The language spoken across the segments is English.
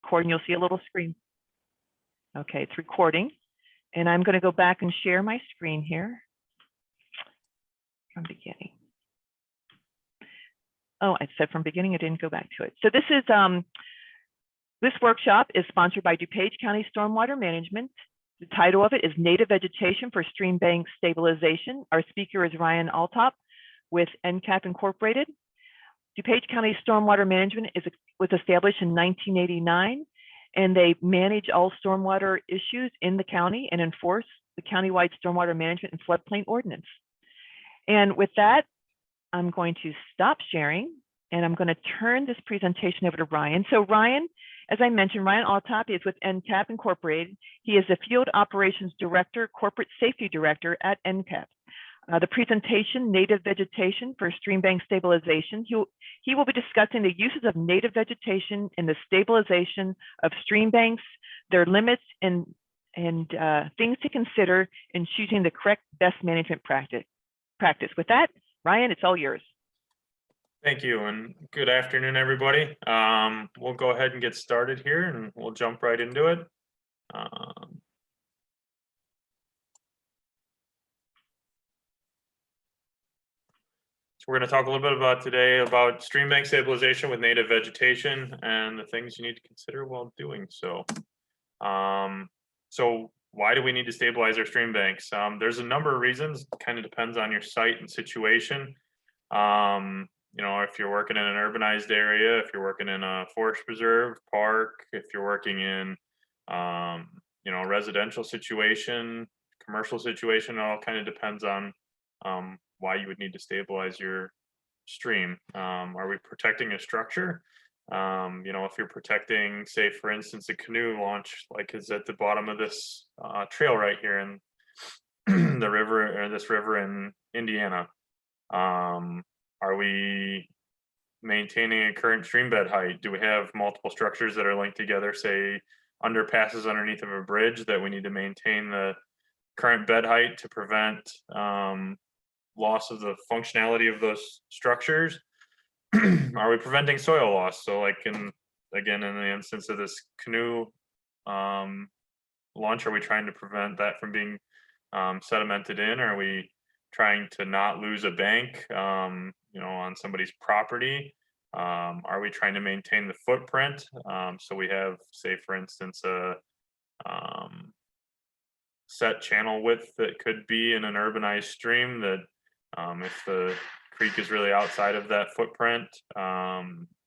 recording. You'll see a little screen. Okay, it's recording. And I'm going to go back and share my screen here from beginning. Oh, I said from beginning, I didn't go back to it. So this workshop is sponsored by DuPage County Stormwater Management. The title of it is Native Vegetation for Stream Bank Stabilization. Our speaker is Ryan Altop with NCAP Incorporated. DuPage County Stormwater Management was established in 1989, and they manage all stormwater issues in the county and enforce the countywide stormwater management and floodplain ordinance. And with that, I'm going to stop sharing, and I'm going to turn this presentation over to Ryan. So Ryan, as I mentioned, Ryan Altop is with NCAP Incorporated. He is the Field Operations Director, Corporate Safety Director at NCAP. The presentation, Native Vegetation for Stream Bank Stabilization. He will be discussing the uses of native vegetation in the stabilization of stream banks, their limits, and things to consider in choosing the correct best management practice. With that, Ryan, it's all yours. Thank you, and good afternoon, everybody. We'll go ahead and get started here, and we'll jump right into it. We're going to talk a little bit about today about stream bank stabilization with native vegetation and the things you need to consider while doing so. So why do we need to stabilize our stream banks? There's a number of reasons. It kind of depends on your site and situation. You know, if you're working in an urbanized area, if you're working in a forest preserve, park, if you're working in, you know, a residential situation, commercial situation, it all kind of depends on why you would need to stabilize your stream. Are we protecting a structure? You know, if you're protecting, say, for instance, a canoe launch, like is at the bottom of this trail right here in the river, or this river in Indiana. Are we maintaining a current stream bed height? Do we have multiple structures that are linked together, say underpasses underneath of a bridge, that we need to maintain the current bed height to prevent loss of the functionality of those structures? Are we preventing soil loss? So like again, in the instance of this canoe launch, are we trying to prevent that from being sedimented in? Are we trying to not lose a bank, you know, on somebody's property? Are we trying to maintain the footprint? So we have, say, for instance, a set channel width that could be in an urbanized stream that if the creek is really outside of that footprint,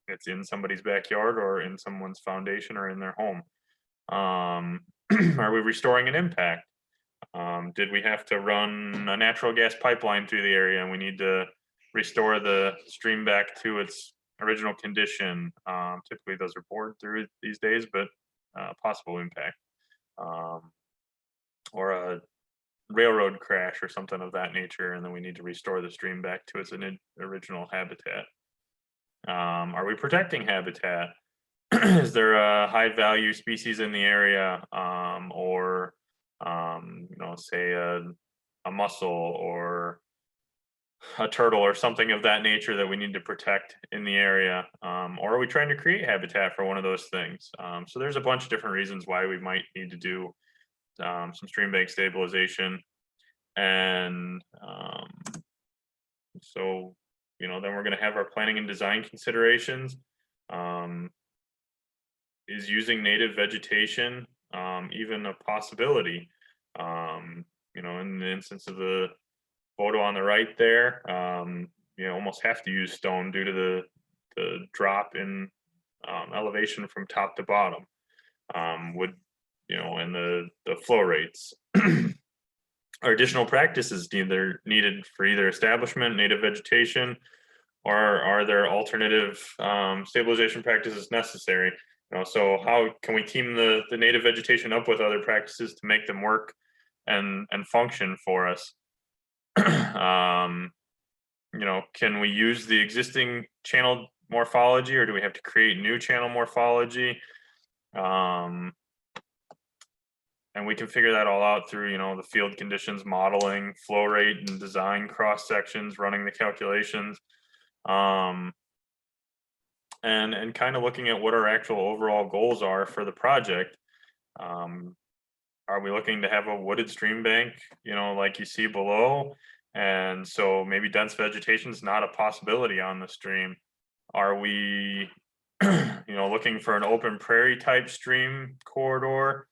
it's in somebody's backyard or in someone's foundation or in their home. Are we restoring an impact? Did we have to run a natural gas pipeline through the area and we need to restore the stream back to its original condition? Typically those are bored through these days, but possible impact. Or a railroad crash or something of that nature, and then we need to restore the stream back to its original habitat. Are we protecting habitat? Is there a high value species in the area, or you know, say a mussel or a turtle or something of that nature that we need to protect in the area? Or are we trying to create habitat for one of those things? So there's a bunch of different reasons why we might need to do some stream bank stabilization. And so, you know, then we're going to have our planning and design considerations. Is using native vegetation even a possibility? You know, in the instance of the photo on the right there, you know, almost have to use stone due to the drop in elevation from top to bottom. Would, you know, and the flow rates. Are additional practices needed for either establishment, native vegetation, or are there alternative stabilization practices necessary? You know, so how can we team the native vegetation up with other practices to make them work and function for us? You know, can we use the existing channel morphology, or do we have to create new channel morphology? And we can figure that all out through, you know, the field conditions modeling, flow rate and design cross sections, running the calculations. and kind of looking at what our actual overall goals are for the project. Are we looking to have a wooded stream bank, like you see below? And so maybe dense vegetation is not a possibility on the stream. Are we, looking for an open prairie type stream corridor?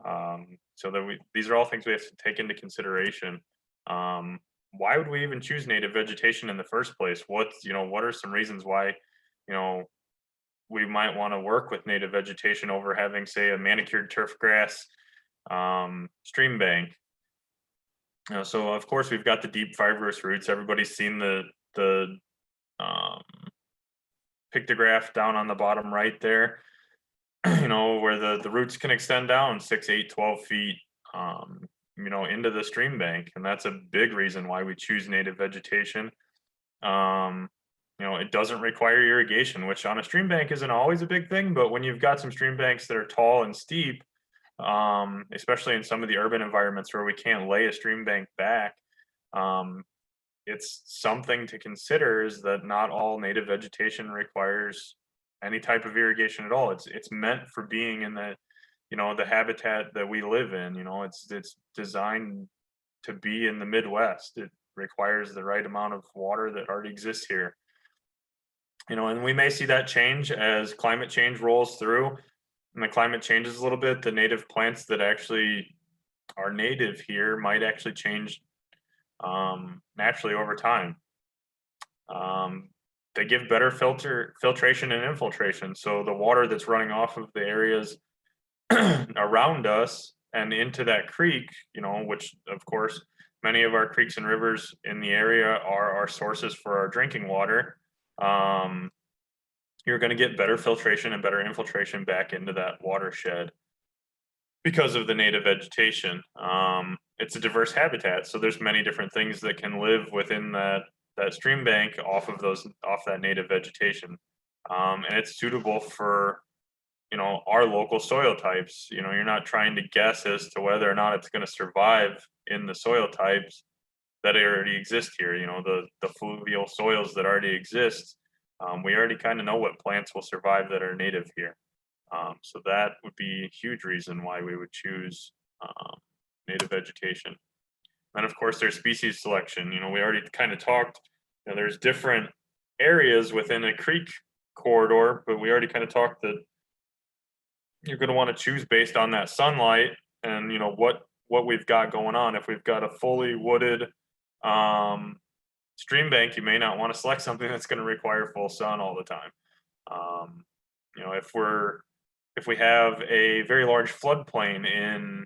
So that these are all things we have to take into consideration. Why would we even choose native vegetation in the first place? What are some reasons why, you know, we might want to work with native vegetation over having, say, a manicured turf grass stream bank? So of course we've got the deep fibrous roots. Everybody's seen the um, pictograph down on the bottom right there. Where the roots can extend down 6, 8, 12 feet, into the stream bank, and that's a big reason why we choose native vegetation. It doesn't require irrigation, which on a stream bank isn't always a big thing, but when you've got some stream banks that are tall and steep, especially in some of the urban environments where we can't lay a stream bank back, it's something to consider, is that not all native vegetation requires any type of irrigation at all. It's meant for being in the habitat that we live in. It's designed to be in the Midwest. It requires the right amount of water that already exists here. And we may see that change as climate change rolls through, and the climate changes a little bit. The native plants that actually are native here might actually change naturally over time. They give better filtration and infiltration. So the water that's running off of the areas around us and into that creek, which of course many of our creeks and rivers in the area are our sources for our drinking water. You're going to get better filtration and better infiltration back into that watershed because of the native vegetation. It's a diverse habitat, so there's many different things that can live within that stream bank off that native vegetation, and it's suitable for our local soil types. You're not trying to guess as to whether or not it's going to survive in the soil types that already exist here. The fluvial soils that already exist. We already kind of know what plants will survive that are native here. So that would be a huge reason why we would choose native vegetation. And of course, there's species selection. We already kind of talked. There's different areas within a creek corridor, but we already kind of talked that you're going to want to choose based on that sunlight and what we've got going on. If we've got a fully wooded stream bank, you may not want to select something that's going to require full sun all the time. If we have a very large floodplain in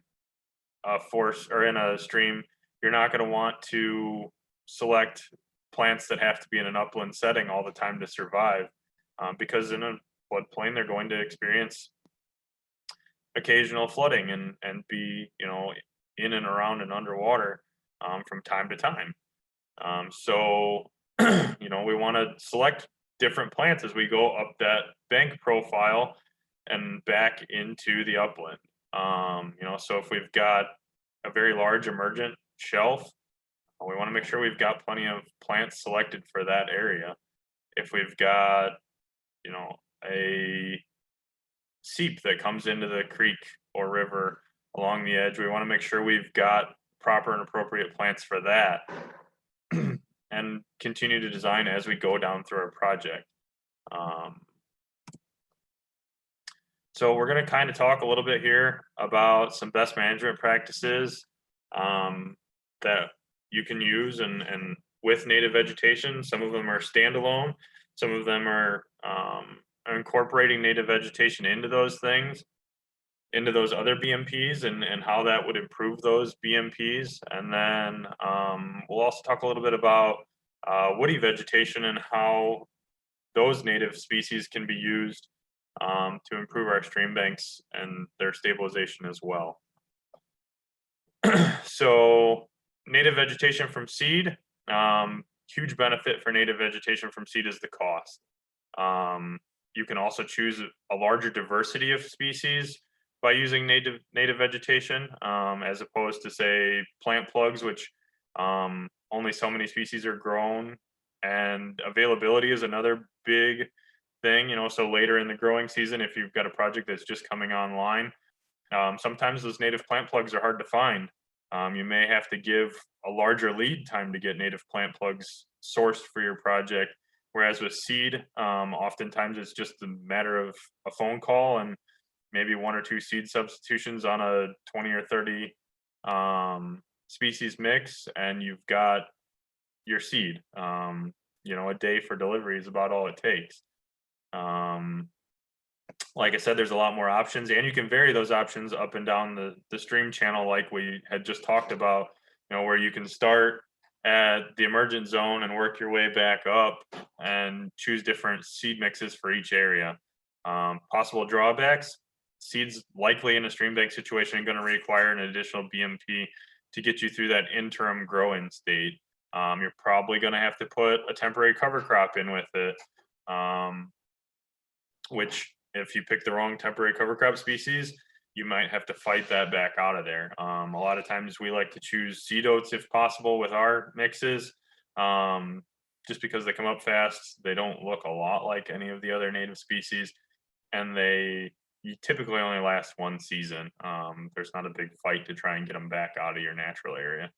a forest or in a stream, you're not going to want to select plants that have to be in an upland setting all the time to survive, because in a floodplain they're going to experience occasional flooding and be in and around and underwater from time to time. So we want to select different plants as we go up that bank profile and back into the upland. So if we've got a very large emergent shelf, we want to make sure we've got plenty of plants selected for that area. If we've got a seep that comes into the creek or river along the edge, we want to make sure we've got proper and appropriate plants for that, and continue to design as we go down through our project. So we're going to kind of talk a little bit here about some best management practices that you can use and with native vegetation. Some of them are standalone. Some of them are incorporating native vegetation into those things, into those other BMPs, and how that would improve those BMPs. And then we'll also talk a little bit about woody vegetation and how those native species can be used to improve our stream banks and their stabilization as well. So native vegetation from seed, huge benefit for native vegetation from seed is the cost. You can also choose a larger diversity of species by using native vegetation, as opposed to, say, plant plugs, which only so many species are grown. And availability is another big thing, so later in the growing season, if you've got a project that's just coming online, sometimes those native plant plugs are hard to find. You may have to give a larger lead time to get native plant plugs sourced for your project. Whereas with seed, oftentimes it's just a matter of a phone call and maybe 1 or 2 seed substitutions on a 20 or 30 species mix, and you've got your seed. A day for delivery is about all it takes. Like I said, there's a lot more options, and you can vary those options up and down the stream channel, like we had just talked about, where you can start at the emergent zone and work your way back up and choose different seed mixes for each area. Possible drawbacks: seeds likely in a stream bank situation are going to require an additional BMP to get you through that interim growing state. You're probably going to have to put a temporary cover crop in with it, which if you pick the wrong temporary cover crop species, you might have to fight that back out of there. A lot of times we like to choose seed oats if possible with our mixes, just because they come up fast. They don't look a lot like any of the other native species, and you typically only last 1 season. There's not a big fight to try and get them back out of your natural area.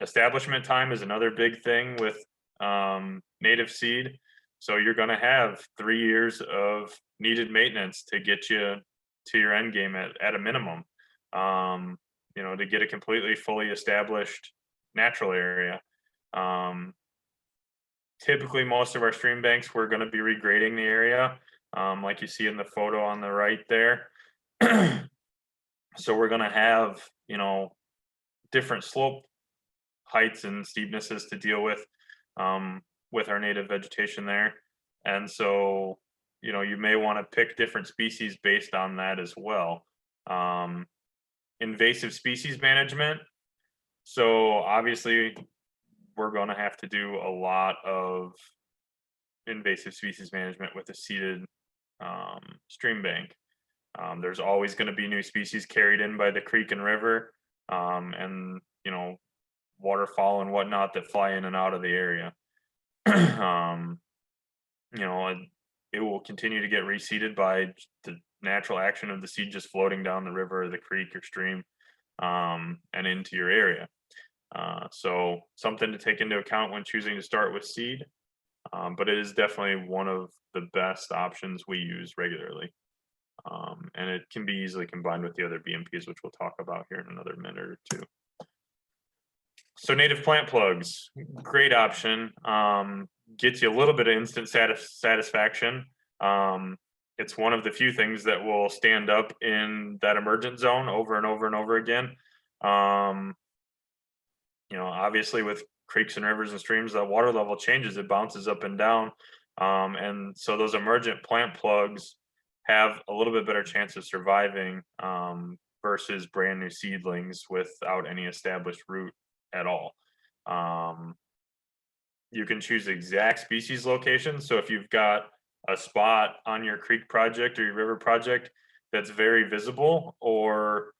Establishment time is another big thing with native seed. So you're going to have 3 years of needed maintenance to get you to your end game at a minimum, to get a completely fully established natural area. Typically, most of our stream banks, we're going to be regrading the area, like you see in the photo on the right there. So we're going to have, different slope heights and steepnesses to deal with our native vegetation there. And so, you may want to pick different species based on that as well. Invasive species management. So obviously we're going to have to do a lot of invasive species management with a seeded stream bank. There's always going to be new species carried in by the creek and river, and waterfowl and whatnot that fly in and out of the area. It will continue to get reseeded by the natural action of the seed just floating down the river or the creek or stream, and into your area. So something to take into account when choosing to start with seed, but it is definitely one of the best options we use regularly. And it can be easily combined with the other BMPs, which we'll talk about here in another minute or two. So native plant plugs, great option. Gets you a little bit of instant satisfaction. It's one of the few things that will stand up in that emergent zone over and over and over again. Obviously with creeks and rivers and streams, the water level changes, it bounces up and down. And so those emergent plant plugs have a little bit better chance of surviving versus brand new seedlings without any established root at all. You can choose exact species location. So if you've got a spot on your creek project or your river project that's very visible or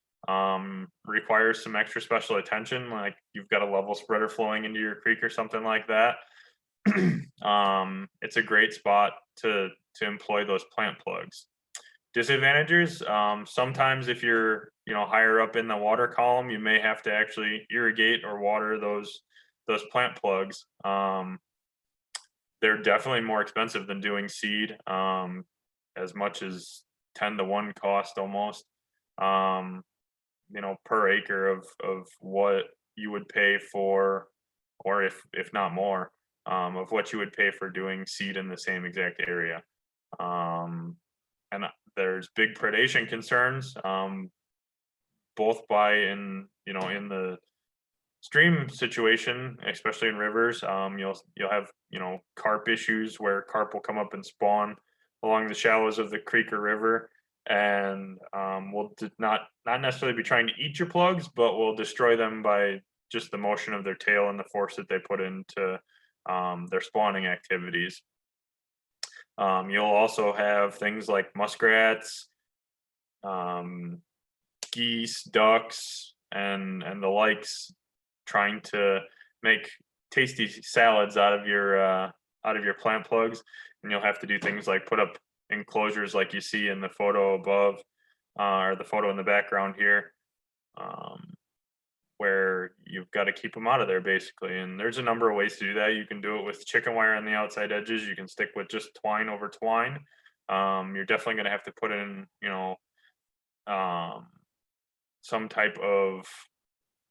requires some extra special attention, like you've got a level spreader flowing into your creek or something like that, it's a great spot to employ those plant plugs. Disadvantages, sometimes if you're higher up in the water column, you may have to actually irrigate or water those plant plugs. They're definitely more expensive than doing seed, as much as 10 to 1 cost almost, per acre of what you would pay for, or if not more, of what you would pay for doing seed in the same exact area. And there's big predation concerns, both in the stream situation, especially in rivers. You'll have carp issues where carp will come up and spawn along the shallows of the creek or river, and will not necessarily be trying to eat your plugs, but will destroy them by just the motion of their tail and the force that they put into their spawning activities. You'll also have things like muskrats, geese, ducks, and the likes trying to make tasty salads out of your out of your plant plugs, and you'll have to do things like put up enclosures like you see in the photo above, or the photo in the background here, where you've got to keep them out of there basically. And there's a number of ways to do that. You can do it with chicken wire on the outside edges. You can stick with just twine over twine. You're definitely going to have to put in, some type of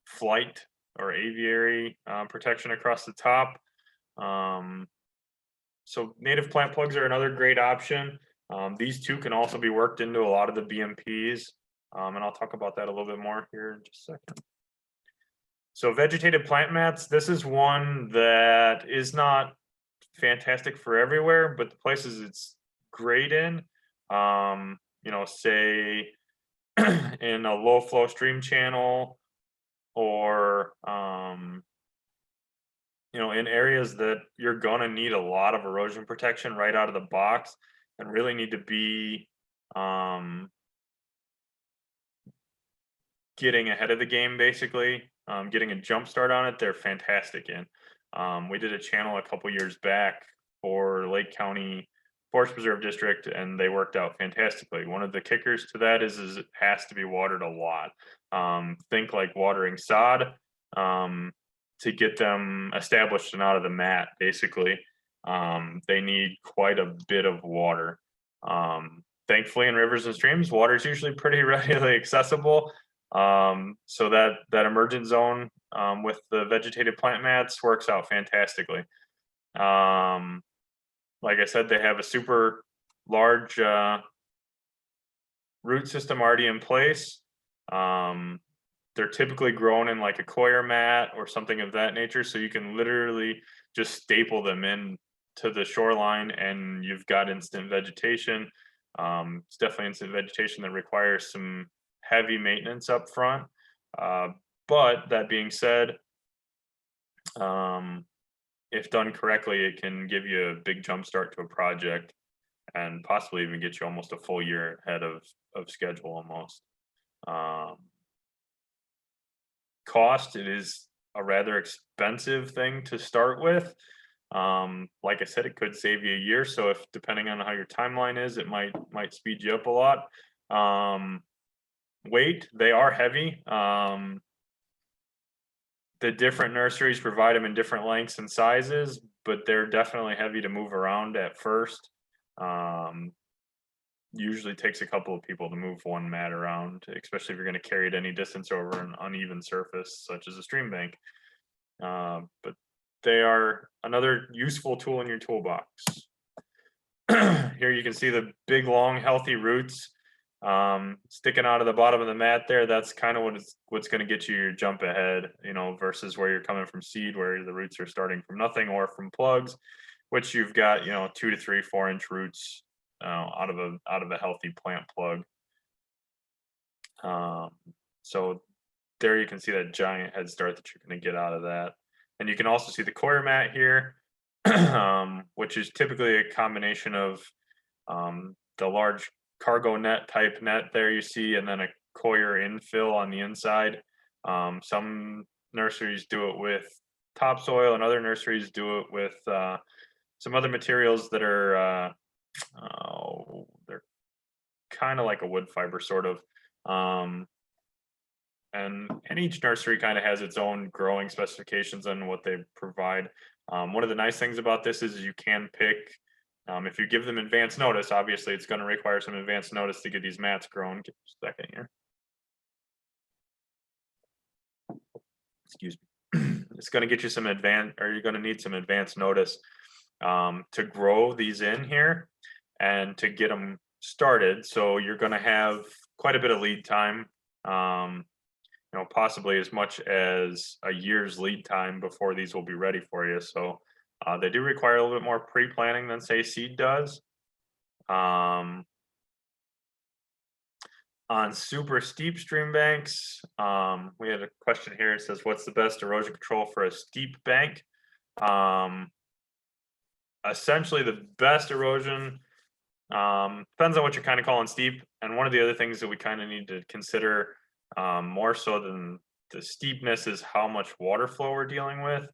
flight or aviary protection across the top. So native plant plugs are another great option. These two can also be worked into a lot of the BMPs, and I'll talk about that a little bit more here in just a second. So vegetative plant mats, this is one that is not fantastic for everywhere, but the places it's great in, say in a low flow stream channel, or in areas that you're gonna need a lot of erosion protection right out of the box and really need to be getting ahead of the game, basically, getting a jump start on it, they're fantastic in. We did a channel a couple years back for Lake County Forest Preserve District, and they worked out fantastically. One of the kickers to that is it has to be watered a lot. Think like watering sod to get them established and out of the mat, basically. They need quite a bit of water. Thankfully, in rivers and streams, water is usually pretty readily accessible. So that emergent zone with the vegetative plant mats works out fantastically. Like I said, they have a super large root system already in place. They're typically grown in like a coir mat or something of that nature, so you can literally just staple them in to the shoreline and you've got instant vegetation. It's definitely instant vegetation that requires some heavy maintenance up front. But that being said, if done correctly, it can give you a big jump start to a project and possibly even get you almost a full year ahead of schedule almost. Cost, it is a rather expensive thing to start with. Like I said, it could save you a year. So if depending on how your timeline is, it might speed you up a lot. Weight, they are heavy. The different nurseries provide them in different lengths and sizes, but they're definitely heavy to move around at first. Usually takes a couple of people to move one mat around, especially if you're going to carry it any distance over an uneven surface such as a stream bank. But they are another useful tool in your toolbox. Here you can see the big, long, healthy roots sticking out of the bottom of the mat there. That's kind of what's going to get you your jump ahead, versus where you're coming from seed, where the roots are starting from nothing, or from plugs, which you've got 2 to 3 4-inch roots out of a healthy plant plug. So there you can see that giant head start that you're going to get out of that. And you can also see the coir mat here, which is typically a combination of the large cargo net type net there you see, and then a coir infill on the inside. Some nurseries do it with topsoil, and other nurseries do it with some other materials that are they're kind of like a wood fiber sort of. And each nursery kind of has its own growing specifications on what they provide. One of the nice things about this is you can pick, if you give them advance notice, obviously it's going to require some advance notice to get these mats grown. Give us a second here. Excuse me. It's going to get you some you're going to need some advance notice to grow these in here and to get them started. So you're going to have quite a bit of lead time. Possibly as much as a year's lead time before these will be ready for you. So they do require a little bit more pre-planning than say seed does. On super steep stream banks, we had a question here. It says, what's the best erosion control for a steep bank? Essentially the best erosion depends on what you're kind of calling steep. And one of the other things that we kind of need to consider more so than the steepness is how much water flow we're dealing with.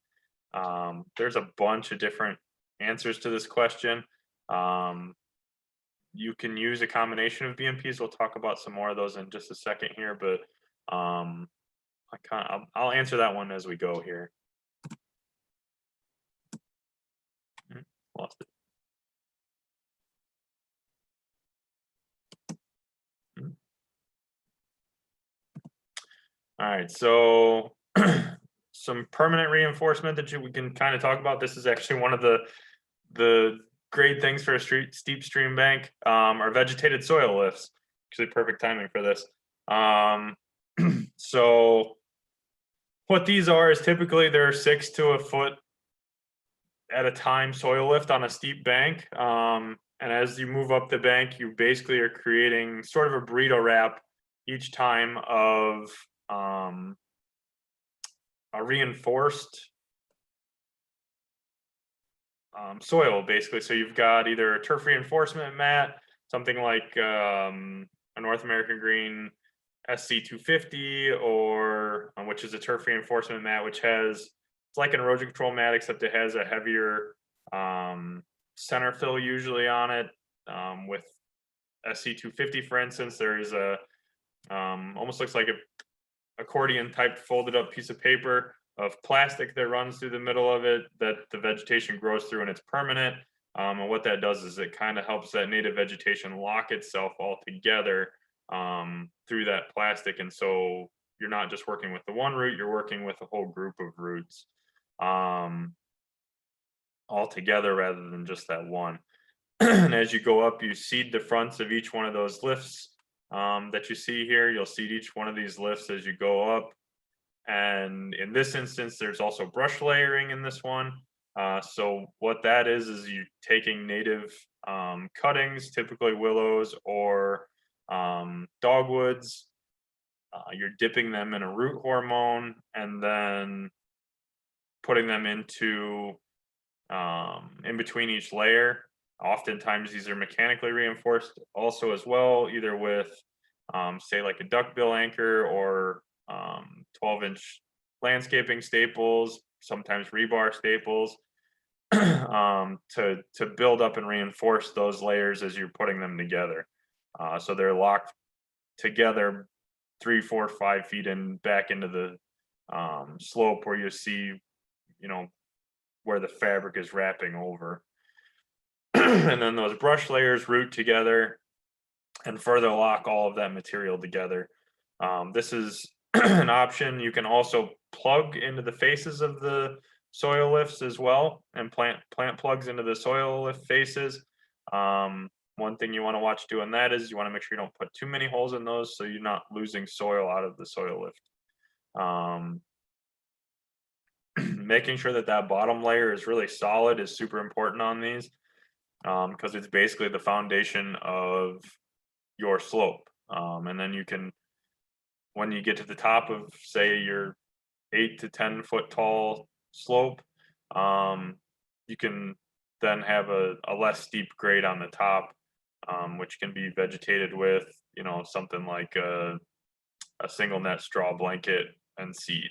There's a bunch of different answers to this question. You can use a combination of BMPs. We'll talk about some more of those in just a second here, but I'll answer that one as we go here. Lost it. All right, so some permanent reinforcement that we can kind of talk about. This is actually one of the great things for a steep stream bank, are vegetated soil lifts. Actually, perfect timing for this. So what these are is typically they're 6 to a foot at a time soil lift on a steep bank. And as you move up the bank, you basically are creating sort of a burrito wrap each time of a reinforced soil, basically. So you've got either a turf reinforcement mat, something like a North American Green SC250, or which is a turf reinforcement mat, which has, it's like an erosion control mat, except it has a heavier center fill usually on it. With SC250, for instance, there is a almost looks like a accordion type folded up piece of paper of plastic that runs through the middle of it that the vegetation grows through, and it's permanent. And what that does is it kind of helps that native vegetation lock itself all together through that plastic. And so you're not just working with the one root, you're working with a whole group of roots all together rather than just that one. And as you go up, you seed the fronts of each one of those lifts that you see here. You'll seed each one of these lifts as you go up. And in this instance, there's also brush layering in this one. So what that is you taking native cuttings, typically willows or dogwoods. You're dipping them in a root hormone and then putting them into in between each layer. Oftentimes these are mechanically reinforced also as well, either with say like a duckbill anchor or 12-inch landscaping staples, sometimes rebar staples, to build up and reinforce those layers as you're putting them together. So they're locked together 3, 4, 5 feet and back into the slope where you see, where the fabric is wrapping over. And then those brush layers root together and further lock all of that material together. This is an option. You can also plug into the faces of the soil lifts as well, and plant plugs into the soil lift faces. One thing you want to watch doing that is you want to make sure you don't put too many holes in those so you're not losing soil out of the soil lift. Making sure that bottom layer is really solid is super important on these, because it's basically the foundation of your slope. And then you can, when you get to the top of, say, your 8 to 10 foot tall slope, you can then have a less steep grade on the top, which can be vegetated with, something like a single net straw blanket and seed.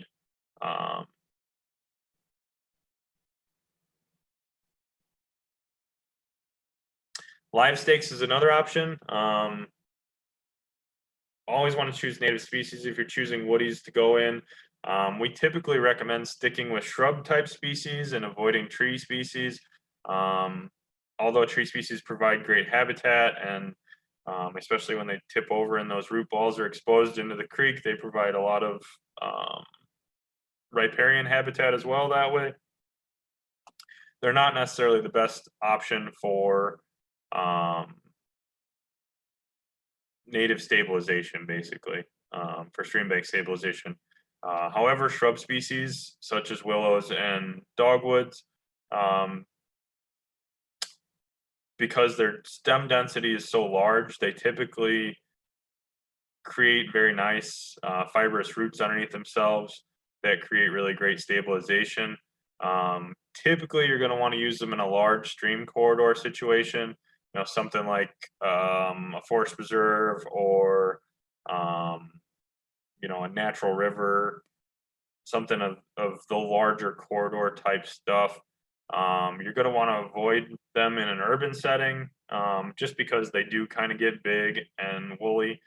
Live stakes is another option. Always want to choose native species if you're choosing woodies to go in. We typically recommend sticking with shrub type species and avoiding tree species. Although tree species provide great habitat, and especially when they tip over and those root balls are exposed into the creek, they provide a lot of riparian habitat as well that way. They're not necessarily the best option for native stabilization, basically, for stream bank stabilization. However, shrub species such as willows and dogwoods, because their stem density is so large, they typically create very nice fibrous roots underneath themselves that create really great stabilization. Typically, you're going to want to use them in a large stream corridor situation, something like a forest preserve or a natural river, something of the larger corridor type stuff. You're going to want to avoid them in an urban setting, just because they do kind of get big and woolly.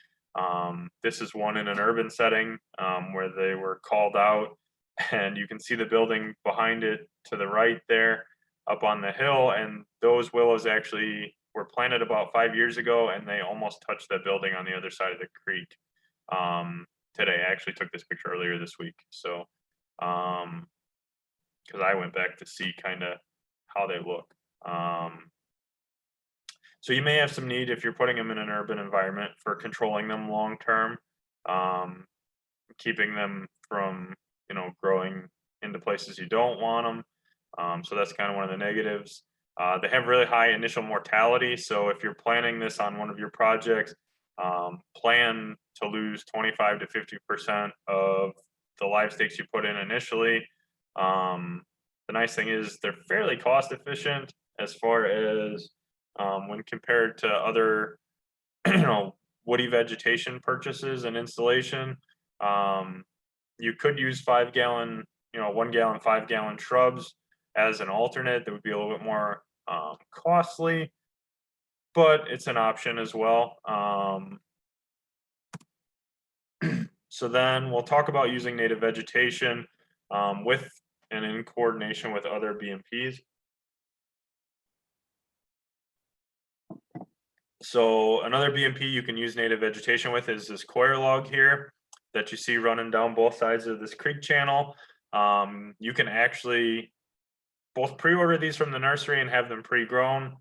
This is one in an urban setting, where they were called out, and you can see the building behind it to the right there up on the hill. And those willows actually were planted about 5 years ago, and they almost touched that building on the other side of the creek. Today, I actually took this picture earlier this week. So, because I went back to see kind of how they look. So you may have some need, if you're putting them in an urban environment, for controlling them long term, keeping them from, growing into places you don't want them. So that's kind of one of the negatives. They have really high initial mortality. So if you're planning this on one of your projects, plan to lose 25 to 50% of the live stakes you put in initially. The nice thing is they're fairly cost efficient as far as, when compared to other, woody vegetation purchases and installation. You could use 5-gallon, 1-gallon, 5-gallon shrubs as an alternate. That would be a little bit more costly, but it's an option as well. So then we'll talk about using native vegetation with and in coordination with other BMPs. So another BMP you can use native vegetation with is this coir log here that you see running down both sides of this creek channel. You can actually both pre-order these from the nursery and have them pre-grown,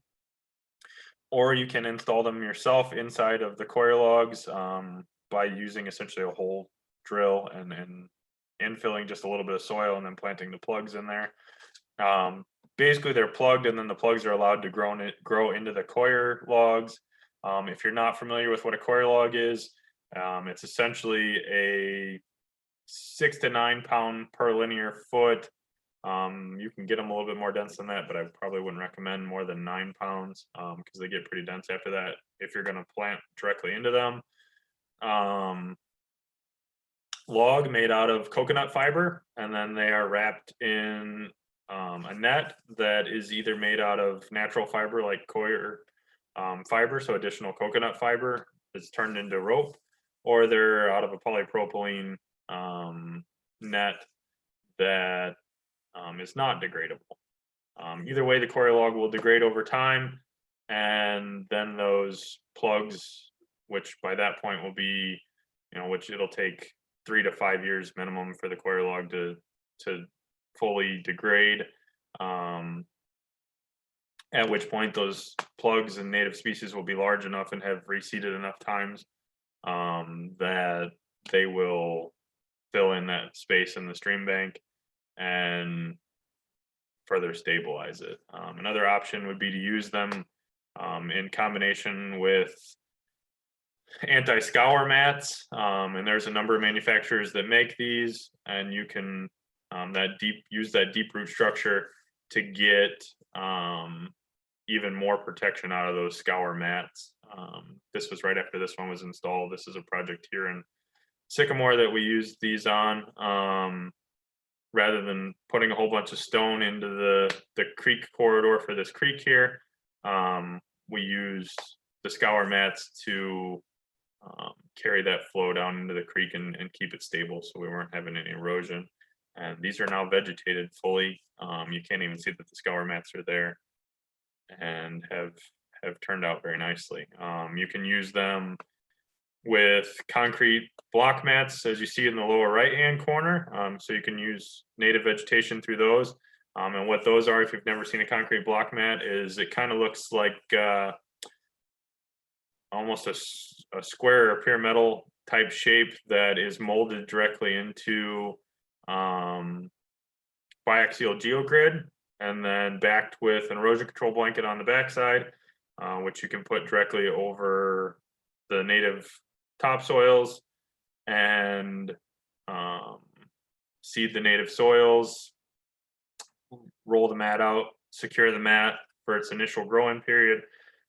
or you can install them yourself inside of the coir logs by using essentially a hole drill and infilling just a little bit of soil and then planting the plugs in there. Basically, they're plugged, and then the plugs are allowed to grow into the coir logs. If you're not familiar with what a coir log is, it's essentially a 6 to 9 pound per linear foot. You can get them a little bit more dense than that, but I probably wouldn't recommend more than 9 pounds because they get pretty dense after that if you're going to plant directly into them. Log made out of coconut fiber, and then they are wrapped in a net that is either made out of natural fiber like coir fiber, so additional coconut fiber is turned into rope, or they're out of a polypropylene net that is not degradable. Either way, the coir log will degrade over time, and then those plugs, which by that point will be, which it'll take 3 to 5 years minimum for the coir log to fully degrade. At which point those plugs and native species will be large enough and have reseeded enough times that they will fill in that space in the stream bank and further stabilize it. Another option would be to use them in combination with anti-scour mats, and there's a number of manufacturers that make these, and you can use that deep root structure to get even more protection out of those scour mats. This was right after this one was installed. This is a project here in Sycamore that we used these on. Rather than putting a whole bunch of stone into the creek corridor for this creek here, we used the scour mats to carry that flow down into the creek and keep it stable, so we weren't having any erosion. And these are now vegetated fully. You can't even see that the scour mats are there, and have turned out very nicely. You can use them with concrete block mats, as you see in the lower right-hand corner. So you can use native vegetation through those. And what those are, if you've never seen a concrete block mat, is it kind of looks like almost a square or pyramidal type shape that is molded directly into biaxial geogrid, and then backed with an erosion control blanket on the backside, which you can put directly over the native topsoils and seed the native soils, roll the mat out, secure the mat for its initial growing period.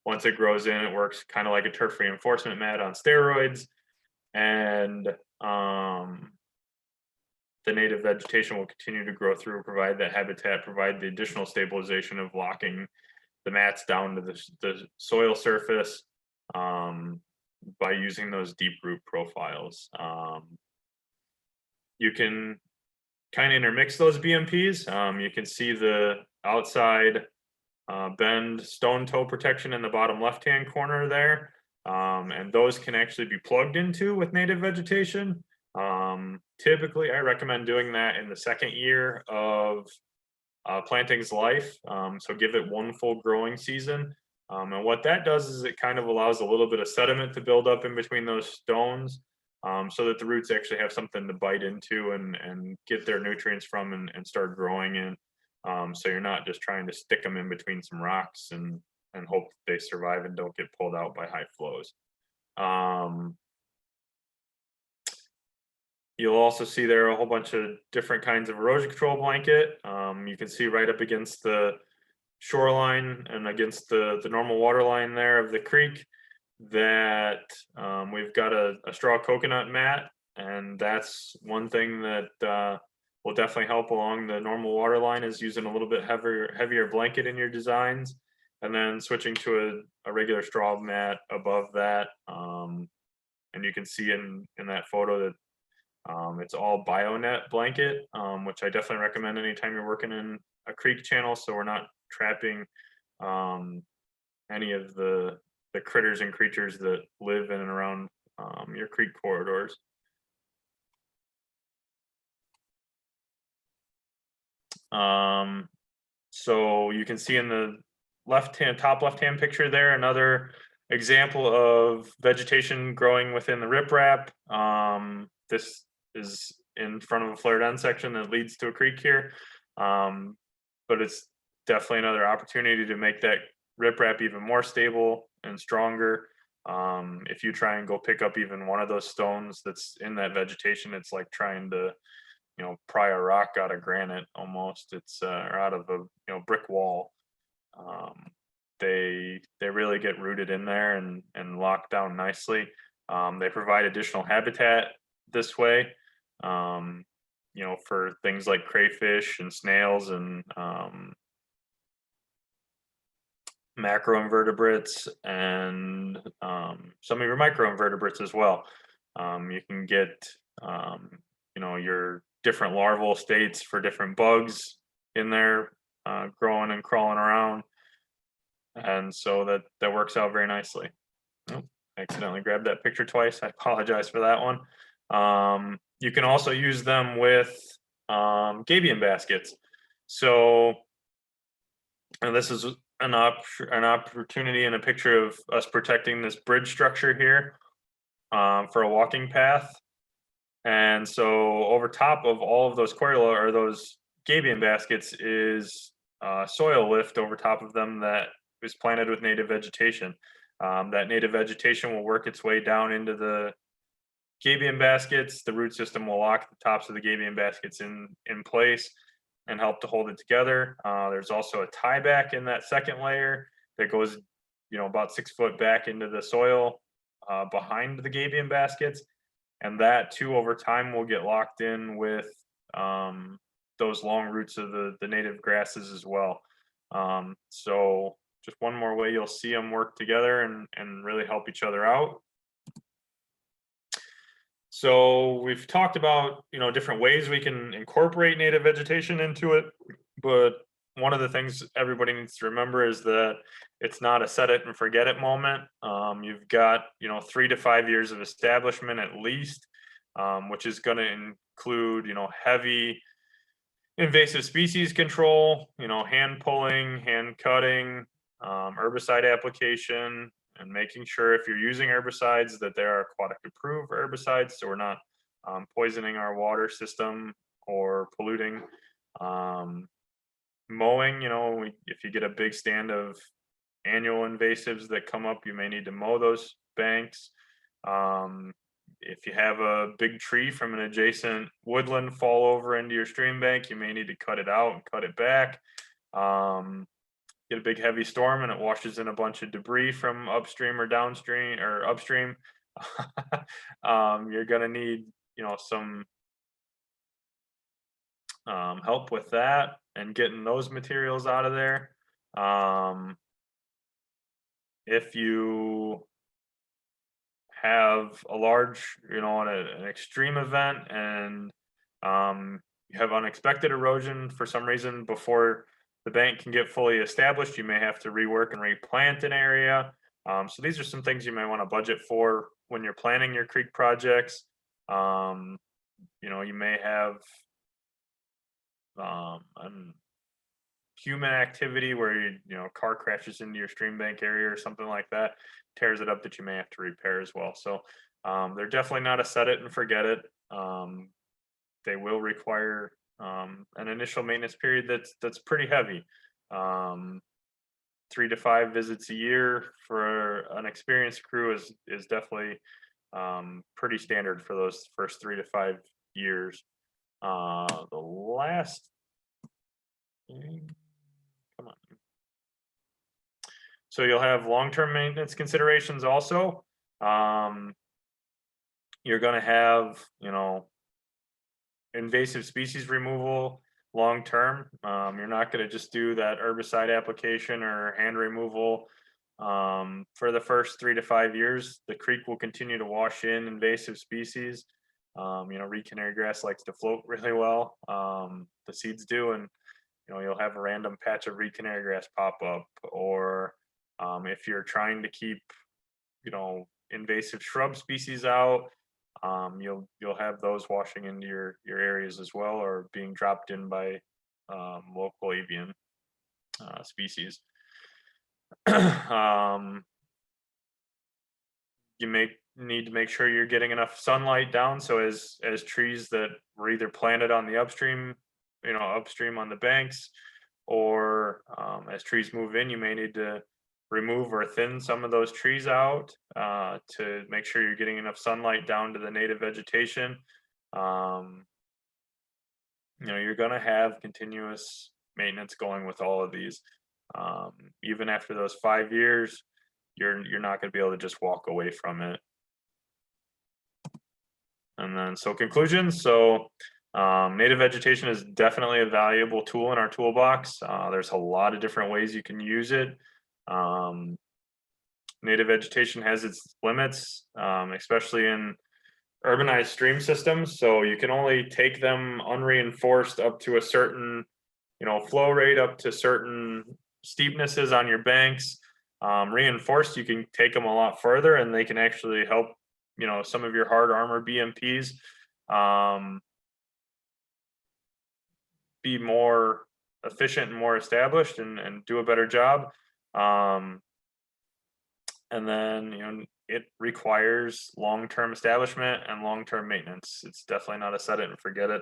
Once it grows in, it works kind of like a turf reinforcement mat on steroids, and the native vegetation will continue to grow through, provide that habitat, provide the additional stabilization of locking the mats down to the soil surface by using those deep root profiles. You can kind of intermix those BMPs. You can see the outside bend stone toe protection in the bottom left-hand corner there. And those can actually be plugged into with native vegetation. Typically, I recommend doing that in the second year of planting's life. So give it one full growing season. And what that does is it kind of allows a little bit of sediment to build up in between those stones, so that the roots actually have something to bite into and get their nutrients from and start growing in. So you're not just trying to stick them in between some rocks and hope that they survive and don't get pulled out by high flows. You'll also see there a whole bunch of different kinds of erosion control blanket. You can see right up against the shoreline and against the normal water line there of the creek that we've got a straw coconut mat, and that's one thing that will definitely help along the normal water line, is using a little bit heavier blanket in your designs, and then switching to a regular straw mat above that. And you can see in that photo that it's all BioNet blanket, which I definitely recommend anytime you're working in a creek channel, so we're not trapping any of the critters and creatures that live in and around your creek corridors. So you can see in the top left-hand picture there, another example of vegetation growing within the riprap. This is in front of a flared end section that leads to a creek here. But it's definitely another opportunity to make that riprap even more stable and stronger. If you try and go pick up even one of those stones that's in that vegetation, it's like trying to, pry a rock out of granite almost. It's or out of a brick wall. They really get rooted in there and lock down nicely. They provide additional habitat this way, for things like crayfish and snails and macroinvertebrates and some of your microinvertebrates as well. You can get your different larval states for different bugs in there growing and crawling around, and so that works out very nicely. Oh, I accidentally grabbed that picture twice. I apologize for that one. You can also use them with gabion baskets. So, and this is an opportunity and a picture of us protecting this bridge structure here for a walking path. And so over top of all of those Coil or those gabion baskets is soil lift over top of them that is planted with native vegetation. That native vegetation will work its way down into the gabion baskets. The root system will lock the tops of the gabion baskets in place and help to hold it together. There's also a tie back in that second layer that goes, about 6 foot back into the soil behind the gabion baskets. And that too, over time, will get locked in with those long roots of the native grasses as well. So just one more way you'll see them work together and really help each other out. So we've talked about, different ways we can incorporate native vegetation into it, but one of the things everybody needs to remember is that it's not a set it and forget it moment. You've got, 3 to 5 years of establishment at least, which is going to include, heavy invasive species control, hand pulling, hand cutting, herbicide application, and making sure if you're using herbicides that they are aquatic approved herbicides, so we're not poisoning our water system or polluting. Mowing, if you get a big stand of annual invasives that come up, you may need to mow those banks. If you have a big tree from an adjacent woodland fall over into your stream bank, you may need to cut it out and cut it back. Get a big heavy storm and it washes in a bunch of debris from upstream or downstream or upstream. You're going to need, some help with that and getting those materials out of there. If you have a large, an extreme event and you have unexpected erosion for some reason before the bank can get fully established, you may have to rework and replant an area. So these are some things you may want to budget for when you're planning your creek projects. You may have human activity where a car crashes into your stream bank area or something like that, tears it up, that you may have to repair as well. So they're definitely not a set it and forget it. They will require an initial maintenance period that's pretty heavy. 3 to 5 visits a year for an experienced crew is definitely pretty standard for those first 3 to 5 years. The last come on. So you'll have long-term maintenance considerations also. You're going to have, invasive species removal long-term. You're not going to just do that herbicide application or hand removal for the first 3 to 5 years. The creek will continue to wash in invasive species. Reed canary grass likes to float really well. The seeds do, and you'll have a random patch of reed canary grass pop up, or if you're trying to keep, invasive shrub species out, you'll have those washing into your areas as well, or being dropped in by local avian species. You may need to make sure you're getting enough sunlight down. So as trees that were either planted on the upstream on the banks, or as trees move in, you may need to remove or thin some of those trees out to make sure you're getting enough sunlight down to the native vegetation. You're going to have continuous maintenance going with all of these. Even after those 5 years, you're not going to be able to just walk away from it. And then, so conclusions. So native vegetation is definitely a valuable tool in our toolbox. There's a lot of different ways you can use it. Native vegetation has its limits, especially in urbanized stream systems. So you can only take them unreinforced up to a certain, flow rate, up to certain steepnesses on your banks. Reinforced, you can take them a lot further, and they can actually help, some of your hard armor BMPs be more efficient and more established and do a better job. And then, it requires long-term establishment and long-term maintenance. It's definitely not a set it and forget it.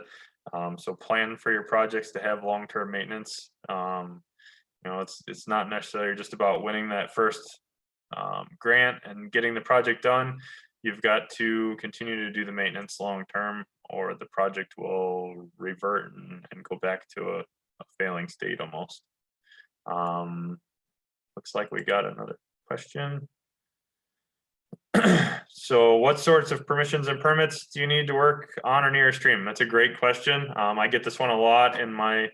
So plan for your projects to have long-term maintenance. It's not necessarily just about winning that first grant and getting the project done. You've got to continue to do the maintenance long-term, or the project will revert and go back to a failing state almost. Looks like we got another question. So what sorts of permissions and permits do you need to work on or near a stream? That's a great question. I get this one a lot in my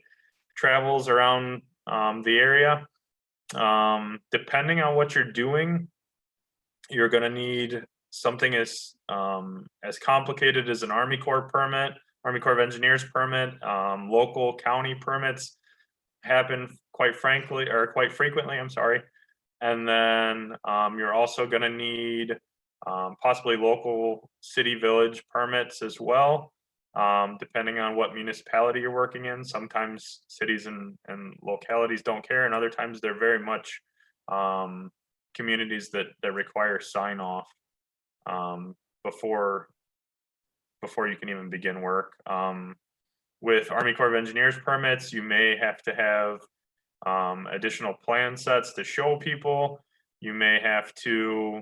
travels around the area. Depending on what you're doing, you're going to need something as complicated as an Army Corps permit, Army Corps of Engineers permit. Local county permits happen quite frequently, I'm sorry. And then you're also going to need possibly local city village permits as well, depending on what municipality you're working in. Sometimes cities and localities don't care, and other times they're very much communities that require sign off before you can even begin work. With Army Corps of Engineers permits, you may have to have additional plan sets to show people. You may have to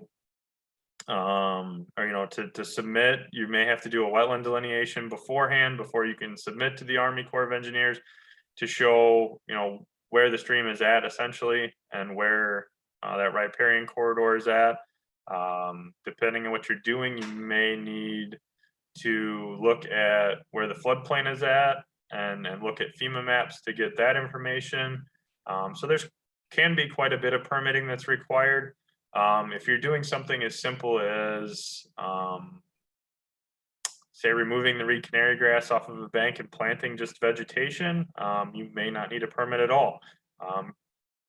to submit, you may have to do a wetland delineation beforehand before you can submit to the Army Corps of Engineers to show where the stream is at essentially, and where that riparian corridor is at. Depending on what you're doing, you may need to look at where the floodplain is at, and look at FEMA maps to get that information. So there's can be quite a bit of permitting that's required. If you're doing something as simple as say removing the reed canary grass off of a bank and planting just vegetation, you may not need a permit at all.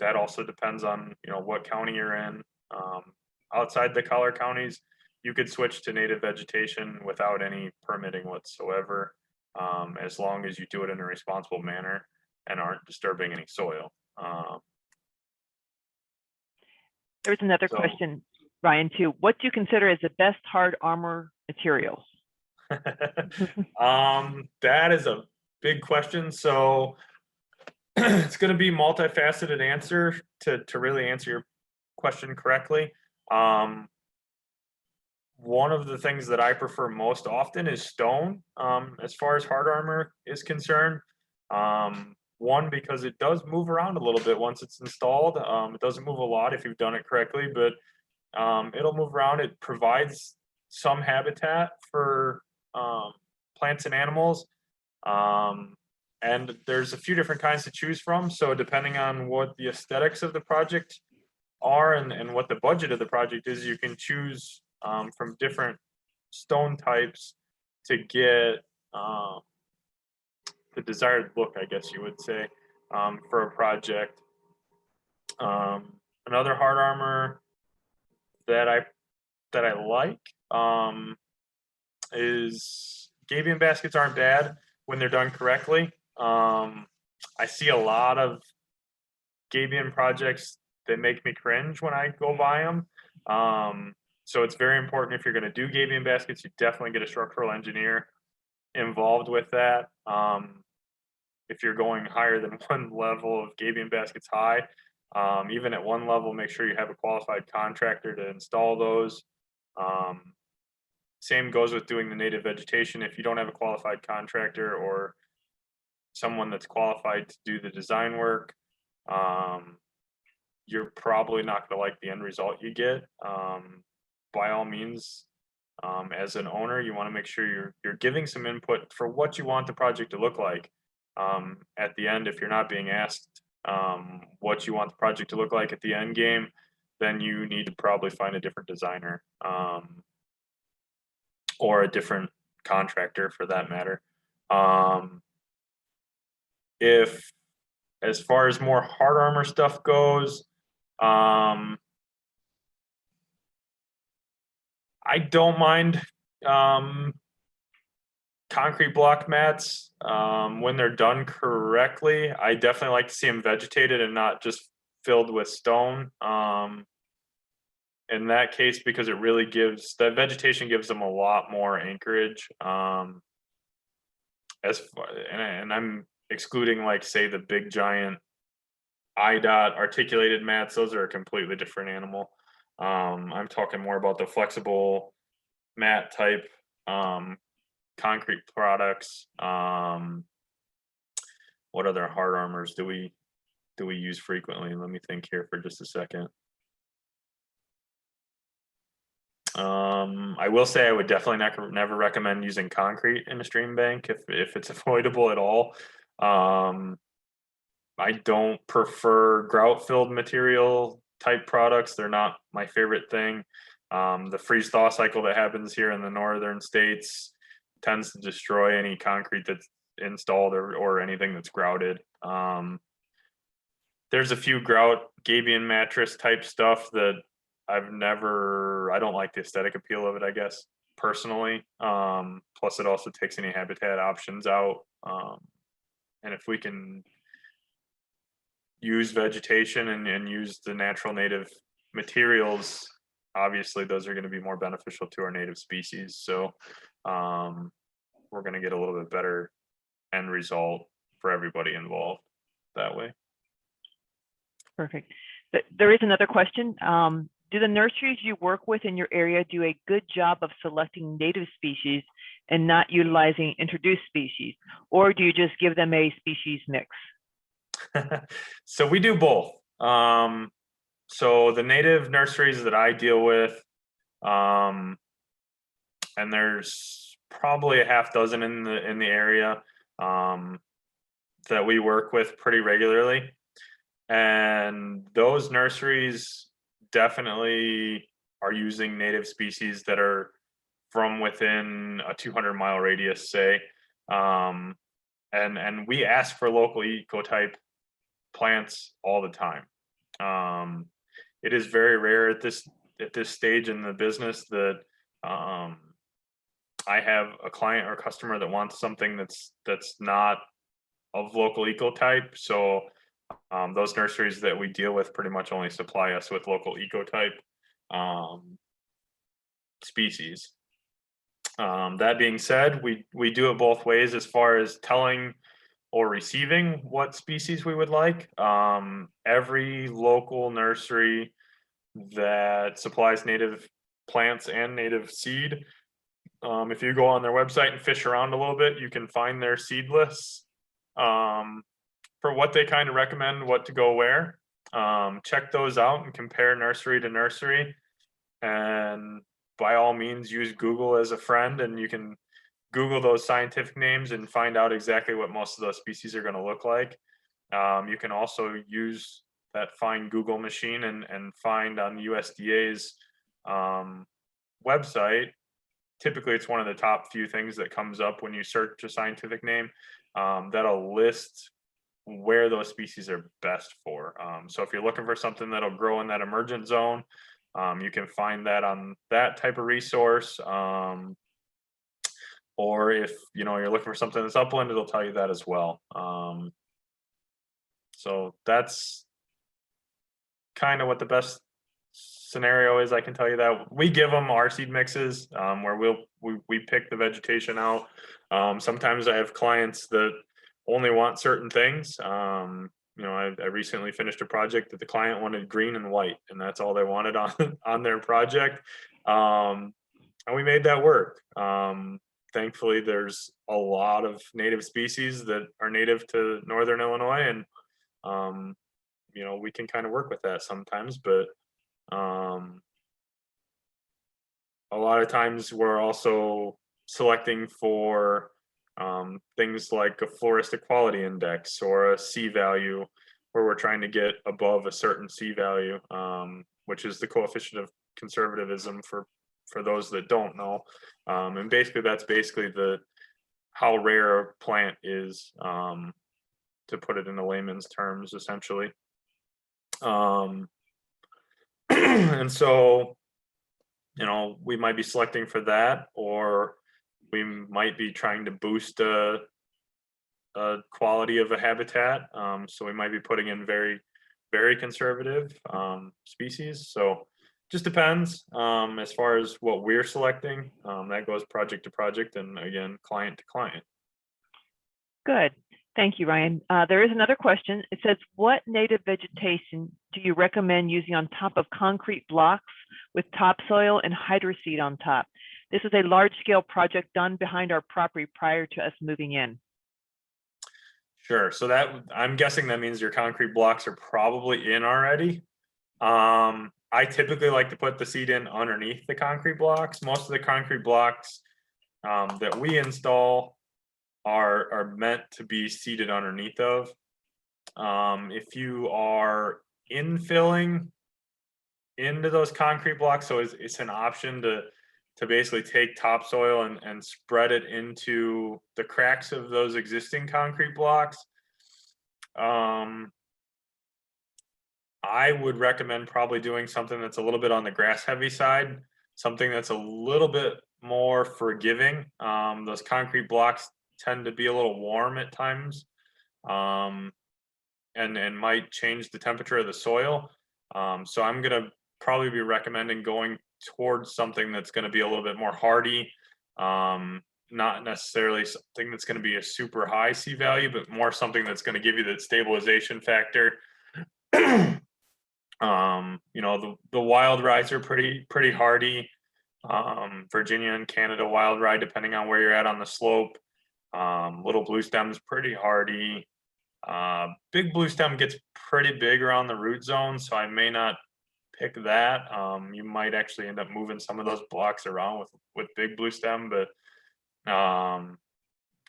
That also depends on what county you're in. Outside the collar counties, you could switch to native vegetation without any permitting whatsoever, as long as you do it in a responsible manner and aren't disturbing any soil. There's another question, Ryan, too. What do you consider as the best hard armor materials? That is a big question. So it's going to be multifaceted answer to really answer your question correctly. One of the things that I prefer most often is stone, as far as hard armor is concerned. One, because it does move around a little bit once it's installed. It doesn't move a lot if you've done it correctly, but it'll move around. It provides some habitat for plants and animals. And there's a few different kinds to choose from. So depending on what the aesthetics of the project are and what the budget of the project is, you can choose from different stone types to get the desired look, I guess you would say, for a project. Another hard armor that I like is gabion baskets aren't bad when they're done correctly. I see a lot of gabion projects that make me cringe when I go by them. So it's very important if you're going to do gabion baskets, you definitely get a structural engineer involved with that. If you're going higher than one level of gabion baskets high, even at one level, make sure you have a qualified contractor to install those. Same goes with doing the native vegetation. If you don't have a qualified contractor or someone that's qualified to do the design work, you're probably not going to like the end result you get. By all means, as an owner, you want to make sure you're giving some input for what you want the project to look like. At the end, if you're not being asked what you want the project to look like at the end game, then you need to probably find a different designer or a different contractor for that matter. If, as far as more hard armor stuff goes, I don't mind concrete block mats when they're done correctly. I definitely like to see them vegetated and not just filled with stone. In that case, because it really gives, that vegetation gives them a lot more anchorage. And I'm excluding, like, say, the big giant IDOT articulated mats. Those are a completely different animal. I'm talking more about the flexible mat type concrete products. What other hard armors do we use frequently? Let me think here for just a second. I will say I would definitely never recommend using concrete in a stream bank if it's avoidable at all. I don't prefer grout filled material type products. They're not my favorite thing. The freeze thaw cycle that happens here in the northern states tends to destroy any concrete that's installed or anything that's grouted. There's a few grout gabion mattress type stuff that I don't like the aesthetic appeal of it, I guess, personally. Plus it also takes any habitat options out. And if we can use vegetation and use the natural native materials, obviously those are going to be more beneficial to our native species. So we're going to get a little bit better end result for everybody involved that way. Perfect. There is another question. Do the nurseries you work with in your area do a good job of selecting native species and not utilizing introduced species? Or do you just give them a species mix? So we do both. So the native nurseries that I deal with, and there's probably a half dozen in the area. that we work with pretty regularly. And those nurseries definitely are using native species that are from within a 200-mile radius, say. And we ask for local ecotype plants all the time. It is very rare at this stage in the business that I have a client or customer that wants something that's not of local ecotype. So those nurseries that we deal with pretty much only supply us with local ecotype species. That being said, we do it both ways as far as telling or receiving what species we would like. Every local nursery that supplies native plants and native seed, if you go on their website and fish around a little bit, you can find their seed lists for what they kind of recommend, what to go where. Check those out and compare nursery to nursery. And by all means, use Google as a friend, and you can Google those scientific names and find out exactly what most of those species are going to look like. You can also use that fine Google machine and find on USDA's website. Typically, it's one of the top few things that comes up when you search a scientific name. That'll list where those species are best for. So if you're looking for something that'll grow in that emergent zone, you can find that on that type of resource. Or if you're looking for something that's upland, it'll tell you that as well. So that's kind of what the best scenario is. I can tell you that we give them our seed mixes where we pick the vegetation out. Sometimes I have clients that only want certain things. I recently finished a project that the client wanted green and white, and that's all they wanted on their project. And we made that work. Thankfully, there's a lot of native species that are native to Northern Illinois, and we can kind of work with that sometimes, but a lot of times we're also selecting for things like a forest equality index or a C value, where we're trying to get above a certain C value, which is the coefficient of conservatism for those that don't know. And basically that's how rare a plant is, to put it into layman's terms, essentially. And so, we might be selecting for that, or we might be trying to boost a quality of a habitat. So we might be putting in very, very conservative species. So just depends as far as what we're selecting. That goes project to project, and again, client to client. Good. Thank you, Ryan. There is another question. It says, what native vegetation do you recommend using on top of concrete blocks with topsoil and hydroseed on top? This is a large-scale project done behind our property prior to us moving in. Sure. So I'm guessing that means your concrete blocks are probably in already. I typically like to put the seed in underneath the concrete blocks. Most of the concrete blocks that we install are meant to be seeded underneath of. If you are infilling into those concrete blocks, so it's an option to basically take topsoil and spread it into the cracks of those existing concrete blocks. I would recommend probably doing something that's a little bit on the grass heavy side, something that's a little bit more forgiving. Those concrete blocks tend to be a little warm at times, and might change the temperature of the soil. So I'm going to probably be recommending going towards something that's going to be a little bit more hardy, not necessarily something that's going to be a super high C value, but more something that's going to give you the stabilization factor. The wild rides are pretty hardy. Virginia and Canada wild ride, depending on where you're at on the slope. Little blue stem's pretty hardy. Big blue stem gets pretty big around the root zone, so I may not pick that. You might actually end up moving some of those blocks around with big blue stem, but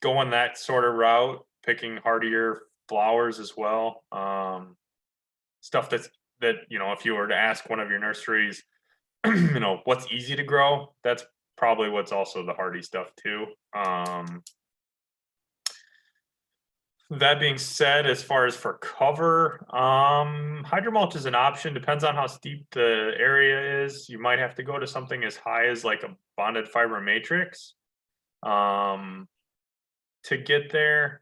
going that sort of route, picking hardier flowers as well. Stuff that, if you were to ask one of your nurseries, what's easy to grow, that's probably what's also the hardy stuff too. That being said, as far as for cover, hydromulch is an option. Depends on how steep the area is. You might have to go to something as high as like a bonded fiber matrix to get there.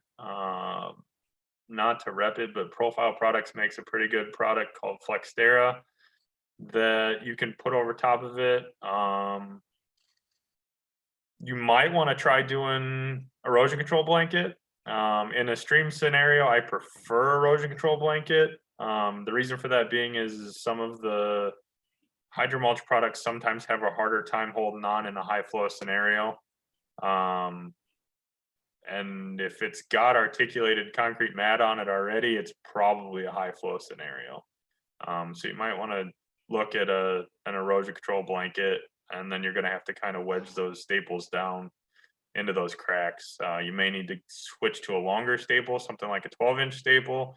Not to rep it, but Profile Products makes a pretty good product called Flextera that you can put over top of it. You might want to try doing erosion control blanket. In a stream scenario, I prefer erosion control blanket. The reason for that being is some of the hydromulch products sometimes have a harder time holding on in a high flow scenario. And if it's got articulated concrete mat on it already, it's probably a high flow scenario. So you might want to look at an erosion control blanket, and then you're going to have to kind of wedge those staples down into those cracks. You may need to switch to a longer staple, something like a 12-inch staple,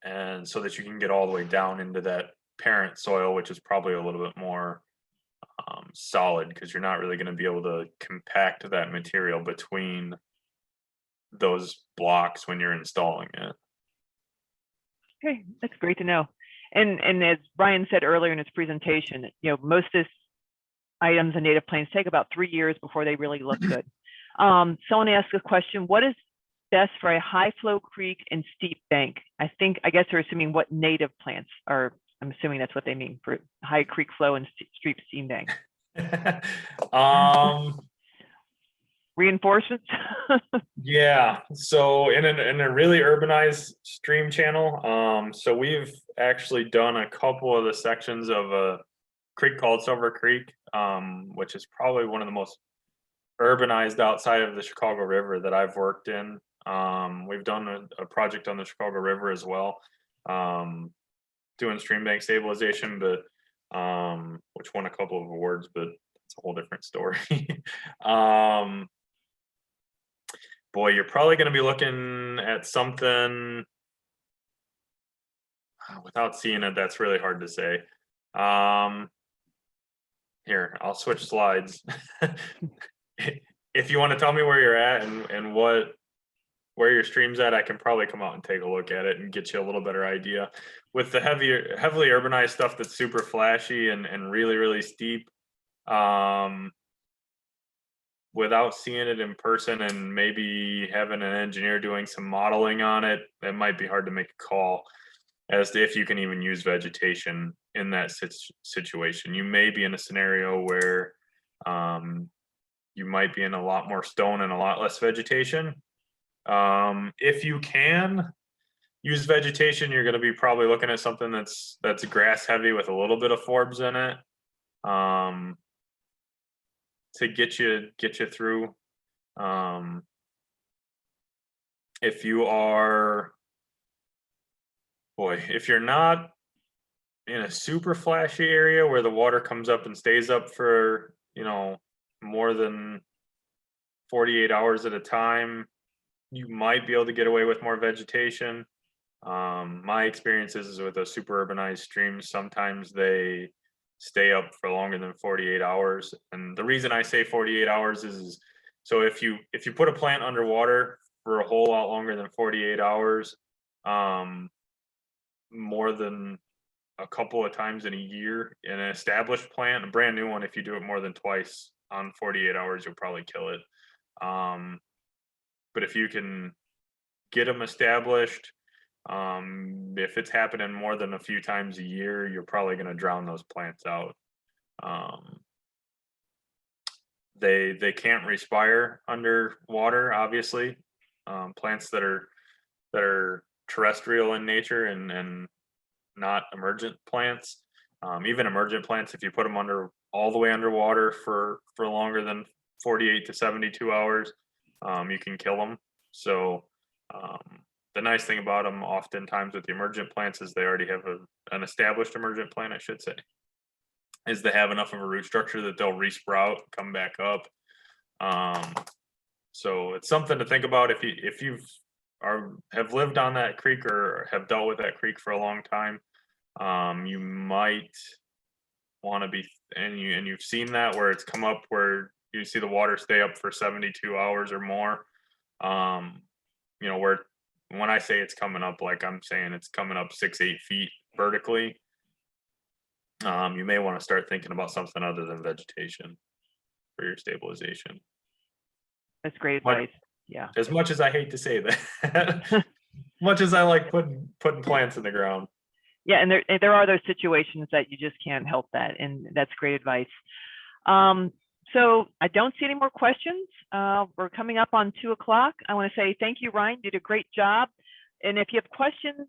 and so that you can get all the way down into that parent soil, which is probably a little bit more solid, because you're not really going to be able to compact that material between those blocks when you're installing it. Okay, that's great to know. And as Brian said earlier in his presentation, most of this items and native plants take about 3 years before they really look good. Someone asked a question: what is best for a high flow creek and steep bank? I guess they're assuming what native plants are. I'm assuming that's what they mean for high creek flow and steep stream bank. Reinforcements. Yeah, so in a really urbanized stream channel, so we've actually done a couple of the sections of a creek called Silver Creek, which is probably one of the most urbanized outside of the Chicago River that I've worked in. We've done a project on the Chicago River as well, doing stream bank stabilization, but which won a couple of awards, but it's a whole different story. Boy, you're probably going to be looking at something, without seeing it, that's really hard to say. Here, I'll switch slides. If you want to tell me where you're at and where your stream's at, I can probably come out and take a look at it and get you a little better idea. With the heavily urbanized stuff that's super flashy and really, really steep, without seeing it in person and maybe having an engineer doing some modeling on it, it might be hard to make a call as to if you can even use vegetation in that situation. You may be in a scenario where you might be in a lot more stone and a lot less vegetation. If you can use vegetation, you're going to be probably looking at something that's grass heavy with a little bit of forbs in it, to get you through. If you are, if you're not in a super flashy area where the water comes up and stays up for more than 48 hours at a time, you might be able to get away with more vegetation. My experience is with those super urbanized streams, sometimes they stay up for longer than 48 hours. And the reason I say 48 hours is so if you put a plant underwater for a whole lot longer than 48 hours, more than a couple of times in a year, in an established plant, a brand new one, if you do it more than twice on 48 hours, you'll probably kill it. But if you can get them established, if it's happening more than a few times a year, you're probably going to drown those plants out. They can't respire underwater, obviously. Plants that are terrestrial in nature and not emergent plants. Even emergent plants, if you put them all the way underwater for longer than 48 to 72 hours, you can kill them. So the nice thing about them oftentimes with the emergent plants is they already have an established emergent plant, I should say, is they have enough of a root structure that they'll resprout, come back up. So it's something to think about if you've have lived on that creek or have dealt with that creek for a long time. You might want to be, and you've seen that where it's come up where you see the water stay up for 72 hours or more. You know, where when I say it's coming up, like I'm saying it's coming up 6-8 feet vertically. You may want to start thinking about something other than vegetation for your stabilization. That's great But advice. Yeah. as much as I hate to say that, much as I like putting plants in the ground. Yeah, and there are those situations that you just can't help that, and that's great advice. So I don't see any more questions. We're coming up on 2 o'clock. I want to say thank you, Ryan. You did a great job. And if you have questions,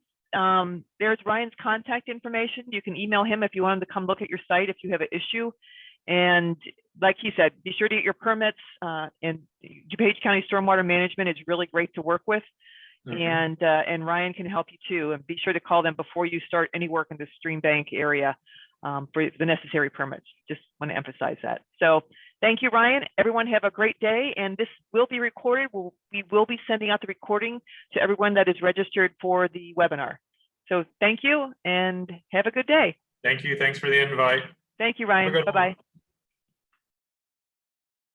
there's Ryan's contact information. You can email him if you want him to come look at your site if you have an issue. And like he said, be sure to get your permits. And DuPage County Stormwater Management is really great to work with. Mm-hmm. And Ryan can help you too. And be sure to call them before you start any work in the stream bank area for the necessary permits. Just want to emphasize that. So thank you, Ryan. Everyone have a great day. And this will be recorded. We will be sending out the recording to everyone that is registered for the webinar. So thank you and have a good day. Thank you. Thanks for the invite. Thank you, Ryan. Bye-bye.